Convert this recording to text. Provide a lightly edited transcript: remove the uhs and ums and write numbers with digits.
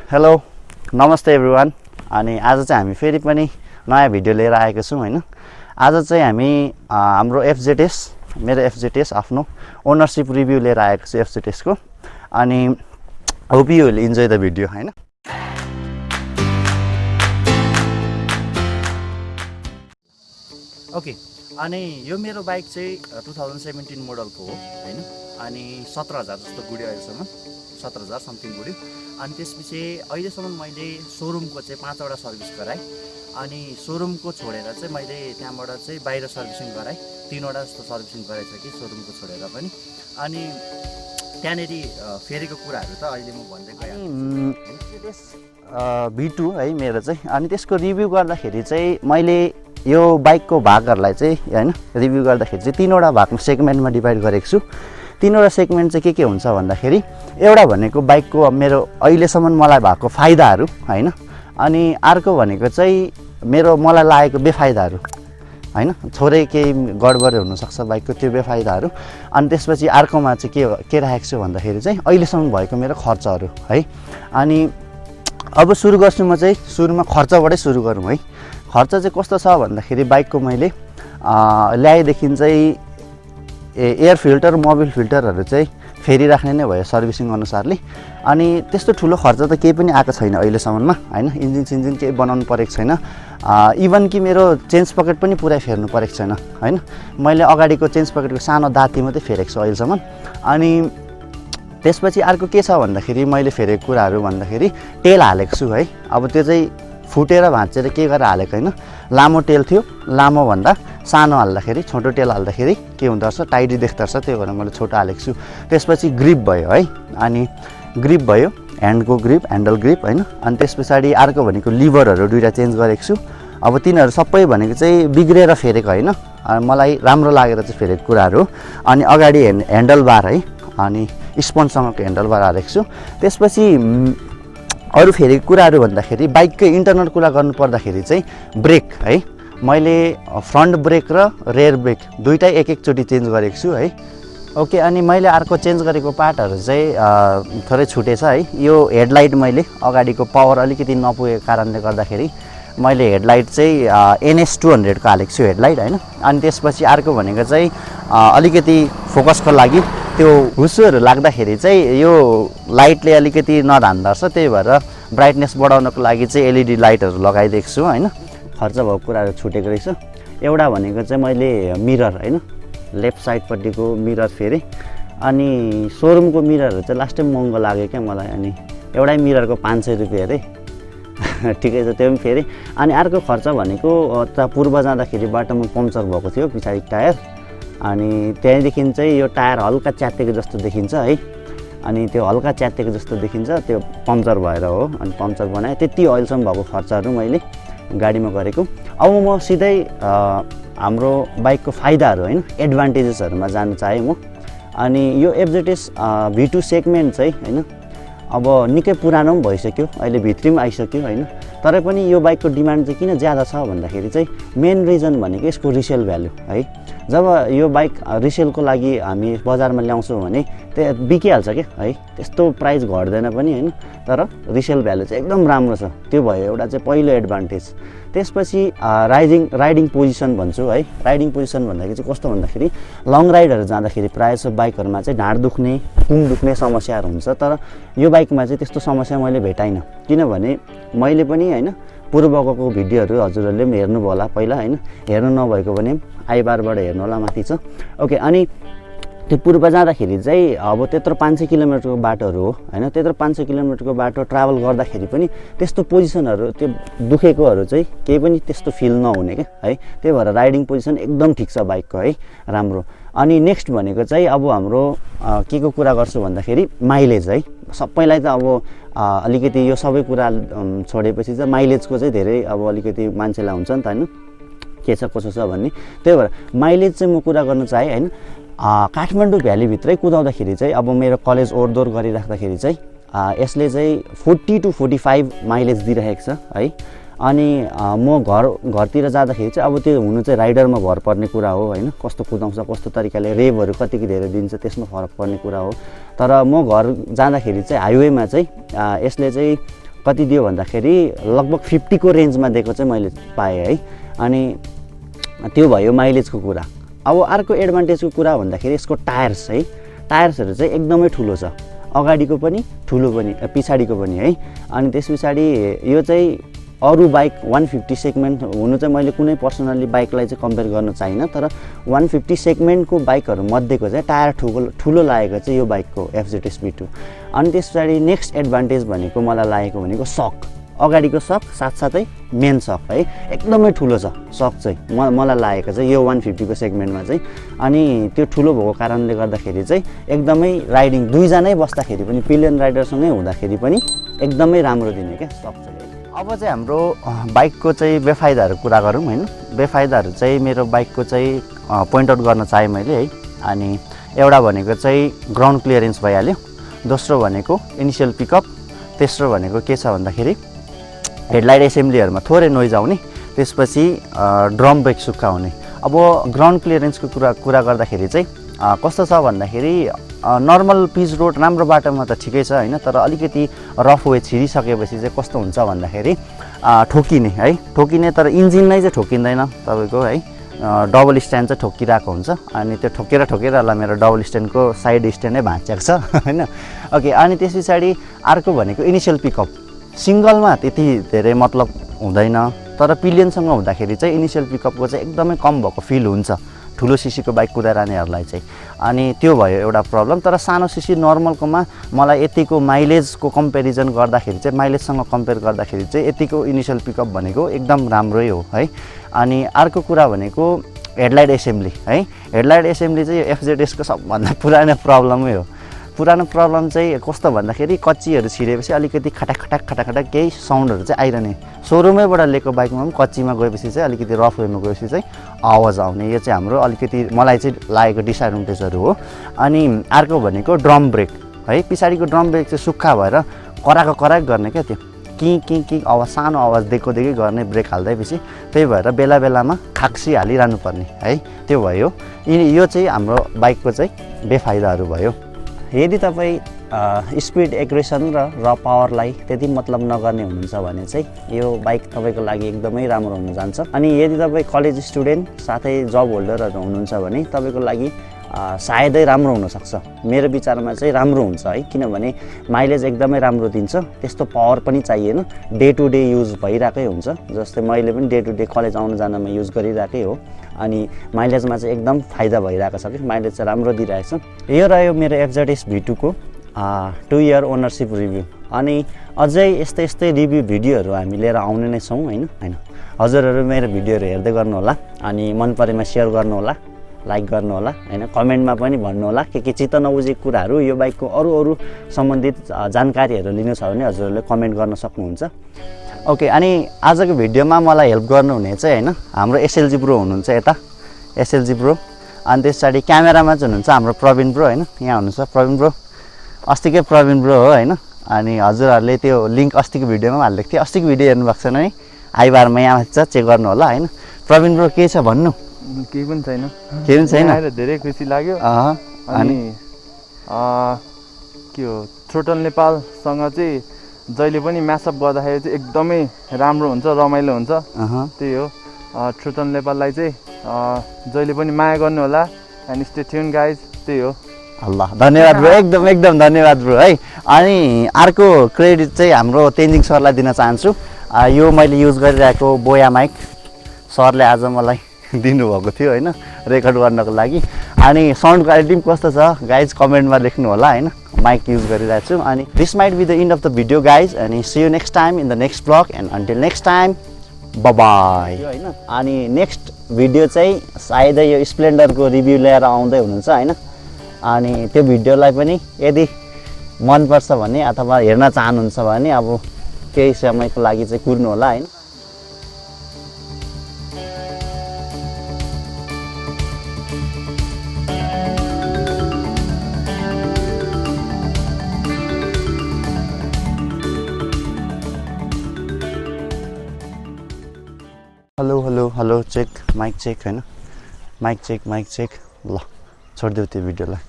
Hello नमस्ते everyone. अनि आज चाहिँ हामी फेरि पनि नयाँ भिडियो लिएर आएको छौँ हैन। आज चाहिँ हामी हाम्रो एफजेडएस मेरो एफजेडएस आफ्नो ओनरशिप रिभ्यू लिएर आएको छु एफजेडएस को। अनि hope you will enjoy the video हैन। ओके, अनि यो मेरो बाइक चाहिँ 2017 मोडलको हो हैन। अनि 17,000 जस्तो गुड्यो अहिलेसम्म, 17,000 समथिङ गुड्यो। अनि त्यसपछि अहिलेसम्म मैले सोरुमको चाहिँ 5 वटा सर्भिस गराएँ। अनि सोरुमको छोडेर चाहिँ मैले त्यहाँबाट चाहिँ बाहिर सर्भिसिङ गराएँ। 3 वटा जस्तो सर्भिसिङ गरेछ सोरुमको छोडेर पनि। अनि त्यहाँनेरि फेरेको कुराहरू त अहिले म भन्दै गएँ। V2 है मेरो चाहिँ। अनि त्यसको रिभ्यू गर्दाखेरि चाहिँ मैले यो बाइकको भागहरूलाई चाहिँ हैन रिभ्यू गर्दाखेरि चाहिँ 3 वटा भागमा सेगमेन्टमा डिभाइड गरेको छु। 3 वटा सेगमेन्ट चाहिँ के हुन्छ भन्दाखेरि एउटा भनेको बाइकको मेरो अहिलेसम्म मलाई भएको फाइदाहरू हैन। अनि अर्को भनेको चाहिँ मलाई लागेको बेफाइदाहरू हैन। थोरै केही गडबड हुनसक्छ बाइकको त्यो बेफाइदाहरू। अनि त्यसपछि अर्कोमा चाहिँ के राखेको छु भन्दाखेरि चाहिँ अहिलेसम्म भएको मेरो खर्चहरू है। अनि अब सुरु गर्छु म चाहिँ सुरुमा खर्चबाटै सुरु गरौँ है। खर्च चाहिँ कस्तो छ भन्दाखेरि बाइकको मैले ल्याएदेखि चाहिँ एयर फिल्टर मोबिल फिल्टरहरू चाहिँ फेरिराख्ने नै भयो सर्भिसिङ अनुसारले। अनि त्यस्तो ठुलो खर्च त केही पनि आएको छैन अहिलेसम्ममा हैन। इन्जिन सिन्जिन केही बनाउनु परेको छैन। इभन कि मेरो चेन्ज पकेट पनि पुरै फेर्नु परेको छैन हैन। मैले अगाडिको चेन्ज पकेटको सानो दाती मात्रै फेरेको छु अहिलेसम्म। अनि त्यसपछि अर्को के छ भन्दाखेरि मैले फेरेको कुराहरू भन्दाखेरि टेल हालेको छु है। अब त्यो चाहिँ फुटेर भाँचेर के गरेर हालेको हैन। लामो टेल थियो, लामो भन्दा सानो हाल्दाखेरि छोटो टेल हाल्दाखेरि के हुँदो रहेछ टाइडी देख्दो रहेछ, त्यो भएर मैले छोटो हालेको छु। त्यसपछि ग्रिप भयो है। अनि ग्रिप भयो, ह्यान्डको ग्रिप, ह्यान्डल ग्रिप हैन। अनि त्यस पछाडि अर्को भनेको लिभरहरू दुईटा चेन्ज गरेको छु। अब तिनीहरू सबै भनेको चाहिँ बिग्रेर फेरेको हैन, मलाई राम्रो लागेर चाहिँ फेरेको कुराहरू। अनि अगाडि ह्यान्डल बार है, अनि स्पन्जसँगको ह्यान्डल बार हालेको छु। त्यसपछि अरू फेरेको कुराहरू भन्दाखेरि बाइककै इन्टरनल कुरा गर्नु पर्दाखेरि चाहिँ ब्रेक है। मैले फ्रन्ट ब्रेक र रेयर ब्रेक दुईटै एक चोटि चेन्ज गरेको छु है। ओके, अनि मैले अर्को चेन्ज गरेको पार्टहरू चाहिँ थोरै छुटेछ है। यो हेडलाइट मैले अगाडिको पावर अलिकति नपुगेको कारणले गर्दाखेरि मैले हेडलाइट चाहिँ NS200 को हालेको छु हेडलाइट हैन। अनि त्यसपछि अर्को भनेको चाहिँ अलिकति फोकसको लागि त्यो हुस्सुहरू लाग्दाखेरि चाहिँ यो लाइटले अलिकति नधान्दा रहेछ, त्यही भएर ब्राइटनेस बढाउनको लागि चाहिँ LED लाइटहरू लगाइदिएको छु हैन। खर्च भएको कुराहरू छुटेको रहेछ। एउटा भनेको चाहिँ मैले मिरर हैन, लेफ्ट साइडपट्टिको मिरर फेरेँ। अनि सोरुमको मिररहरू चाहिँ लास्ट टाइम महँगो लाग्यो क्या मलाई। अनि एउटै मिररको 500 रुपियाँ अरे ठिकै छ, त्यो पनि फेरेँ। अनि अर्को खर्च भनेको त पूर्व जाँदाखेरि बाटोमा पम्चर भएको थियो पछाडि टायर। अनि त्यहाँदेखि चाहिँ यो टायर हल्का च्यातेको जस्तो देखिन्छ है। अनि त्यो हल्का च्यातेको जस्तो देखिन्छ, त्यो पम्चर भएर हो। अनि पम्चर बनाएँ। त्यति अहिलेसम्म भएको खर्चहरू मैले गाडीमा गरेको। अब म सिधै हाम्रो बाइकको फाइदाहरू हैन एडभान्टेजेसहरूमा जान चाहेँ म। अनि यो एफजेडएस V2 सेगमेन्ट चाहिँ हैन अब निकै पुरानो पनि भइसक्यो, अहिले भित्री पनि आइसक्यो हैन। तर पनि यो बाइकको डिमान्ड चाहिँ किन ज्यादा छ भन्दाखेरि चाहिँ मेन रिजन भनेको यसको रिसेल भ्यालु है। जब यो बाइक रिसेलको लागि हामी बजारमा ल्याउँछौँ भने त्यो बिकिहाल्छ क्या है। त्यस्तो प्राइस घट्दैन पनि हैन, तर रिसेल भ्यालु चाहिँ एकदम राम्रो छ। त्यो भयो एउटा चाहिँ पहिलो एडभान्टेज। त्यसपछि राइडिङ पोजिसन भन्छु है। राइडिङ पोजिसन भन्दाखेरि चाहिँ कस्तो भन्दाखेरि लङ राइडहरू जाँदाखेरि प्रायः जसो बाइकहरूमा चाहिँ ढाड दुख्ने, कुम दुख्ने समस्याहरू हुन्छ। तर यो बाइकमा चाहिँ त्यस्तो समस्या मैले भेटाइनँ। किनभने मैले पनि हैन पूर्वको भिडियोहरू हजुरहरूले पनि हेर्नुभयो होला पहिला हैन। हेर्नु नभएको भने आइबारबाट हेर्नु होला, माथि छ। ओके, अनि त्यो पूर्व जाँदाखेरि चाहिँ अब त्यत्रो 500 किलोमिटरको बाटोहरू हो हैन। त्यत्रो 500 किलोमिटरको बाटो ट्राभल गर्दाखेरि पनि त्यस्तो पोजिसनहरू त्यो दुखेकोहरू चाहिँ केही पनि त्यस्तो फिल नहुने क्या है। त्यही भएर राइडिङ पोजिसन एकदम ठिक छ बाइकको है, राम्रो। अनि नेक्स्ट भनेको चाहिँ अब हाम्रो के को कुरा गर्छु भन्दाखेरि माइलेज है। सबैलाई त अब अलिकति यो सबै कुरा छोडेपछि चाहिँ माइलेजको चाहिँ धेरै अब अलिकति मान्छेलाई हुन्छ नि त हैन, के छ कसो छ भन्ने। त्यही भएर माइलेज चाहिँ म कुरा गर्न चाहेँ हैन। काठमाडौँ भ्यालीभित्रै कुदाउँदाखेरि चाहिँ अब मेरो कलेज ओहोरदोहोर गरिराख्दाखेरि चाहिँ यसले चाहिँ 40 to 45 माइलेज दिइरहेको छ है। अनि म घरतिर जाँदाखेरि चाहिँ अब त्यो हुनु चाहिँ राइडरमा भर पर्ने कुरा हो हैन, कस्तो कुदाउँछ कस्तो तरिकाले रेभहरू कतिको धेरै दिन्छ त्यसमा फरक पर्ने कुरा हो। तर म घर जाँदाखेरि चाहिँ हाइवेमा चाहिँ यसले चाहिँ कति दियो भन्दाखेरि लगभग 50 को रेन्जमा दिएको चाहिँ मैले पाएँ है। अनि त्यो भयो माइलेजको कुरा। अब अर्को एडभान्टेजको कुरा भन्दाखेरि यसको टायर्स है, टायर्सहरू चाहिँ एकदमै ठुलो छ, अगाडिको पनि ठुलो पनि पछाडिको पनि है। अनि त्यस पछाडि यो चाहिँ अरू बाइक 150 सेगमेन्ट हुनु चाहिँ मैले कुनै पर्सनल्ली बाइकलाई चाहिँ कम्पेयर गर्न चाहिनँ, तर 150 सेगमेन्टको बाइकहरू मध्येको चाहिँ टायर ठुलो लागेको चाहिँ यो बाइकको FZS V2। अनि त्यस पछाडि नेक्स्ट एडभान्टेज भनेको मलाई लागेको भनेको सक, अगाडिको सक साथसाथै मेन सक है, एकदमै ठुलो छ सक चाहिँ मलाई लागेको चाहिँ यो 150 को सेगमेन्टमा चाहिँ। अनि त्यो ठुलो भएको कारणले गर्दाखेरि चाहिँ एकदमै राइडिङ दुईजनै बस्दाखेरि पनि पिलियन राइडरसँगै हुँदाखेरि पनि एकदमै राम्रो दिने क्या सक चाहिँ। अब चाहिँ हाम्रो बाइकको चाहिँ बेफाइदाहरू कुरा गरौँ हैन। बेफाइदाहरू चाहिँ मेरो बाइकको चाहिँ पोइन्ट आउट गर्न चाहेँ मैले है। अनि एउटा भनेको चाहिँ ग्राउन्ड क्लियरेन्स भइहाल्यो, दोस्रो भनेको इनिसियल पिकअप, तेस्रो भनेको के छ भन्दाखेरि हेडलाइट एसेम्ब्लीहरूमा थोरै नोइज आउने, त्यसपछि ड्रम ब्रेक सुक्खा हुने। अब ग्राउन्ड क्लियरेन्सको कुरा गर्दाखेरि चाहिँ कस्तो छ भन्दाखेरि नर्मल पिच रोड राम्रो बाटोमा त ठिकै छ हैन, तर अलिकति रफ वे छिरिसकेपछि चाहिँ कस्तो हुन्छ भन्दाखेरि ठोकिने है, ठोकिने तर इन्जिन नै चाहिँ ठोकिँदैन तपाईँको है, डबल स्ट्यान्ड चाहिँ ठोकिरहेको हुन्छ। अनि त्यो ठोकेर होला मेरो डबल स्ट्यान्डको साइड स्ट्यान्डै भाँचिएको छ हैन। ओके, अनि त्यस पछाडि अर्को भनेको इनिसियल पिकअप, सिङ्गलमा त्यति धेरै मतलब हुँदैन, तर पिलियनसँग हुँदाखेरि चाहिँ इनिसियल पिकअपको चाहिँ एकदमै कम भएको फिल हुन्छ ठुलो सिसीको बाइक कुदाइरहनेहरूलाई चाहिँ। अनि त्यो भयो एउटा प्रब्लम। तर सानो सिसी नर्मलकोमा मलाई यतिको माइलेजको कम्पेरिजन गर्दाखेरि चाहिँ, माइलेजसँग कम्पेयर गर्दाखेरि चाहिँ यतिको इनिसियल पिकअप भनेको एकदम राम्रै हो है। अनि अर्को कुरा भनेको हेडलाइट एसेम्ब्ली है, हेडलाइट एसेम्ब्ली चाहिँ FZSको सबभन्दा पुरानो प्रब्लमै हो। पुरानो प्रब्लम चाहिँ कस्तो भन्दाखेरि कच्चीहरू छिरेपछि अलिकति खटाक केही साउन्डहरू चाहिँ आइरहने, सोरुमैबाट लिएको बाइकमा पनि कच्चीमा गएपछि चाहिँ अलिकति रफ वेमा गएपछि चाहिँ आवाज आउने, यो चाहिँ हाम्रो अलिकति मलाई चाहिँ लागेको डिसएडभान्टेजहरू हो। अनि अर्को भनेको ड्रम ब्रेक है, पछाडिको ड्रम ब्रेक चाहिँ सुक्खा भएर कराक गर्ने क्या, त्यो कि आवाज, सानो आवाज देखै गर्ने ब्रेक हाल्दैपछि, त्यही भएर बेला बेलामा खाक्सी हालिरहनु पर्ने है, त्यो भयो। यो चाहिँ हाम्रो बाइकको चाहिँ बेफाइदाहरू भयो। यदि तपाईँ स्पिड एग्रेसन र पावरलाई त्यति मतलब नगर्ने हुनुहुन्छ भने चाहिँ यो बाइक तपाईँको लागि एकदमै राम्रो हुन जान्छ। अनि यदि तपाईँ कलेज स्टुडेन्ट साथै जब होल्डरहरू हुनुहुन्छ भने तपाईँको लागि सायदै राम्रो हुनसक्छ। मेरो विचारमा चाहिँ राम्रो हुन्छ है, किनभने माइलेज एकदमै राम्रो दिन्छ, त्यस्तो पावर पनि चाहिएन, डे टु डे युज भइरहेकै हुन्छ। जस्तै मैले पनि डे टु डे कलेज आउनु जानमा युज गरिरहेकै हो। अनि माइलेजमा चाहिँ एकदम फाइदा भइरहेको छ कि माइलेज चाहिँ राम्रो दिइरहेको छ। यो रह्यो मेरो FZS V2 को 2 इयर ओनरसिप रिभ्यू। अनि अझै यस्तै रिभ्यू भिडियोहरू हामी लिएर आउने नै छौँ हैन। हजुरहरू मेरो भिडियोहरू हेर्दै गर्नु होला, अनि मन परेमा सेयर गर्नु होला, लाइक गर्नु होला हैन, कमेन्टमा पनि भन्नु होला के चित्त नबुझेको कुराहरू, यो बाइकको अरू सम्बन्धित जानकारीहरू लिनु छ भने हजुरहरूले कमेन्ट गर्न सक्नुहुन्छ। ओके, अनि आजको भिडियोमा मलाई हेल्प गर्नुहुने चाहिँ हैन हाम्रो SLG ब्रो हुनुहुन्छ, यता SLG ब्रो। अनि त्यस पछाडि क्यामेरामा चाहिँ हुनुहुन्छ हाम्रो प्रवीण ब्रो हैन, यहाँ हुनुहुन्छ प्रवीण ब्रो, अस्तिकै प्रवीण ब्रो हो हैन। अनि हजुरहरूले त्यो लिङ्क अस्तिको भिडियोमा पनि हालिदिएको थिएँ, अस्तिको भिडियो हेर्नु भएको छैन है, आइबारमा यहाँ छ, चेक गर्नु होला हैन। प्रवीण ब्रो के छ भन्नु? केही पनि छैन, छैन, धेरै खुसी लाग्यो। अनि के हो, थ्रोटल नेपालसँग चाहिँ जहिले पनि म्यासअप गर्दाखेरि चाहिँ एकदमै राम्रो हुन्छ, रमाइलो हुन्छ। त्यही हो, थ्रोटल नेपाललाई चाहिँ जहिले पनि माया गर्नु होला। एन्ड स्टे ट्युन गाइज, त्यही हो। अल्लाह, धन्यवाद ब्रो, एकदम धन्यवाद ब्रो है। अनि अर्को क्रेडिट चाहिँ हाम्रो तेन्जिङ सरलाई दिन चाहन्छु। यो मैले युज गरिरहेको बोया माइक सरले आज मलाई दिनुभएको थियो हैन, रेकर्ड गर्नको लागि। अनि साउन्ड क्वालिटी पनि कस्तो छ गाइज कमेन्टमा लेख्नु होला हैन, माइक युज गरिरहेको छु। अनि this might be the end of the video guys, अनि see you next time in the next vlog, and until next time bye हैन। अनि नेक्स्ट भिडियो चाहिँ सायदै यो स्प्लेन्डरको रिभ्यू लिएर आउँदै हुनुहुन्छ हैन। अनि त्यो भिडियोलाई पनि यदि मनपर्छ भने अथवा हेर्न चाहनुहुन्छ भने अब केही समयको लागि चाहिँ कुर्नु होला हैन। हेलो चेक, माइक चेक हैन, माइक चेक ल छोडिदेऊ त्यो भिडियोलाई।